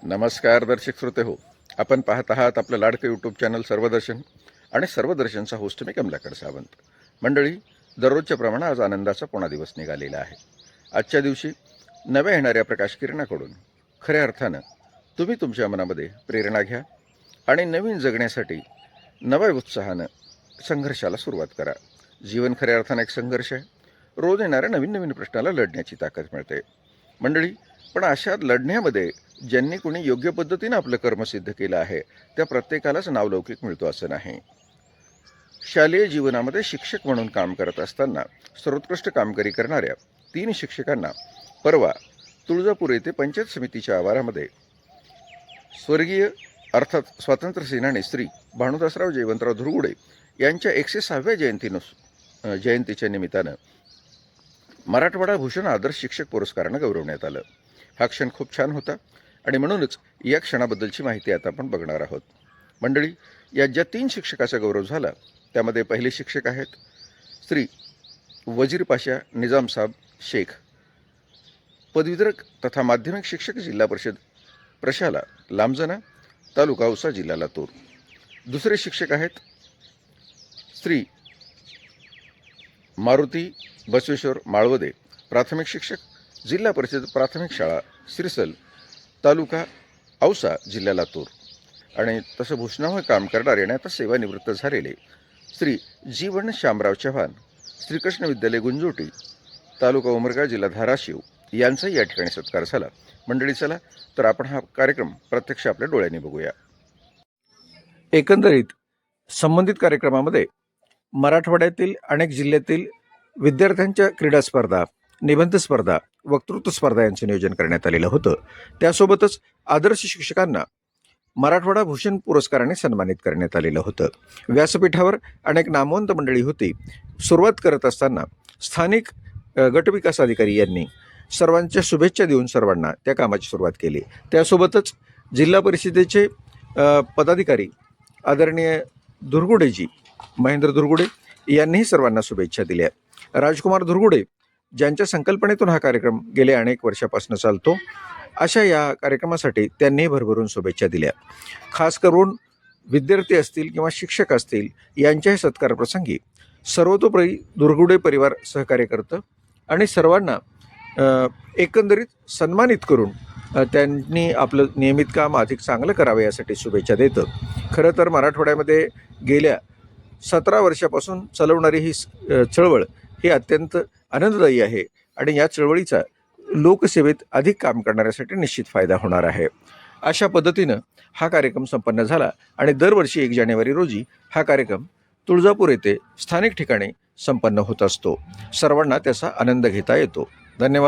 नमस्कार दर्शक श्रोते हो. आपण पाहत आहात आपलं लाडकं यूट्यूब चॅनल सर्वदर्शन आणि सर्वदर्शनचा होस्ट मी कमलाकर सावंत. मंडळी, दररोजच्या प्रमाणे आज आनंदाचा पुन्हा दिवस निघालेला आहे. आजच्या दिवशी नव्या येणाऱ्या प्रकाश किरणाकडून खऱ्या अर्थानं तुम्ही तुमच्या मनामध्ये प्रेरणा घ्या आणि नवीन जगण्यासाठी नव्या उत्साहानं संघर्षाला सुरुवात करा. जीवन खऱ्या अर्थानं एक संघर्ष आहे. रोज येणाऱ्या नवीन नवीन प्रश्नाला लढण्याची ताकद मिळते. मंडळी, पण अशा लढण्यामध्ये ज्यांनी कोणी योग्य पद्धतीनं आपलं कर्म सिद्ध केलं आहे त्या प्रत्येकालाच नावलौकिक मिळतो असं नाही. शालेय जीवनामध्ये शिक्षक म्हणून काम करत असताना सर्वोत्कृष्ट कामगिरी करणाऱ्या 3 शिक्षकांना परवा तुळजापूर येथे पंचायत समितीच्या आवारामध्ये स्वर्गीय अर्थात स्वातंत्र्य सेनानी श्री भानुदासराव जयवंतराव धुरगुडे यांच्या 106व्या जयंतीच्या निमित्तानं मराठवाडा भूषण आदर्श शिक्षक पुरस्कारानं गौरवण्यात आलं. हा क्षण खूप छान होता आणि म्हणूनच या क्षणाबद्दलची माहिती आता आपण बघणार आहोत. मंडळी, या ज्या 3 शिक्षकाचा गौरव झाला त्यामध्ये पहिले शिक्षक आहेत श्री वजीर पाशा निजाम साहेब शेख, पदवीधर तथा माध्यमिक शिक्षक, जिल्हा परिषद प्रशाला लांबजना, तालुका औसा, जिल्हा लातूर. दुसरे शिक्षक आहेत श्री मारुती बसवेश्वर माळवदे, प्राथमिक शिक्षक, जिल्हा परिषद प्राथमिक शाळा सिरसल, तालुका औसा, जिल्हा लातूर. आणि तसं भूषणावर काम करणारे आणि आता सेवानिवृत्त झालेले श्री जीवन शामराव चव्हाण, श्रीकृष्ण विद्यालय गुंजोटी, तालुका उमरगा, जिल्हा धाराशिव यांचाही या ठिकाणी सत्कार झाला. मंडळी, चला तर आपण हा कार्यक्रम प्रत्यक्ष आपल्या डोळ्यांनी बघूया. एकंदरीत संबंधित कार्यक्रमामध्ये मराठवाड्यातील अनेक जिल्ह्यातील विद्यार्थ्यांच्या क्रीडा स्पर्धा, निबंध स्पर्धा, वक्तृत्व स्पर्धा यांचं नियोजन करण्यात आलेलं होतं. त्यासोबतच आदर्श शिक्षकांना मराठवाडा भूषण पुरस्काराने सन्मानित करण्यात आलेलं होतं. व्यासपीठावर अनेक नामवंत मंडळी होती. सुरुवात करत असताना स्थानिक गटविकास अधिकारी यांनी सर्वांच्या शुभेच्छा देऊन सर्वांना त्या कामाची सुरुवात केली. त्यासोबतच जिल्हा परिषदेचे पदाधिकारी आदरणीय धुरगुडेजी, महेंद्र धुरगुडे यांनीही सर्वांना शुभेच्छा दिल्या. राजकुमार धुरगुडे, ज्यांच्या संकल्पनेतून हा कार्यक्रम गेल्या अनेक वर्षापासून चालतो, अशा या कार्यक्रमासाठी त्यांनी भरभरून शुभेच्छा दिल्या. खास करून विद्यार्थी असतील किंवा शिक्षक असतील यांच्याही सत्कार प्रसंगी सर्वतोपरी धुरगुडे परिवार सहकार्य करतं आणि सर्वांना एकंदरीत सन्मानित करून त्यांनी आपलं नियमित काम अधिक चांगलं करावं यासाठी शुभेच्छा देतं. खरं तर मराठवाड्यामध्ये गेल्या 17 वर्षापासून चालवणारी ही चळवळ ही अत्यंत आनंददायी आहे आणि या चळवळीचा लोकसेवेत अधिक काम करणाऱ्यासाठी निश्चित फायदा होणार आहे. अशा पद्धतीनं हा कार्यक्रम संपन्न झाला आणि दरवर्षी 1 जानेवारी रोजी हा कार्यक्रम तुळजापूर येथे स्थानिक ठिकाणी संपन्न होत असतो. सर्वांना त्याचा आनंद घेता येतो. धन्यवाद.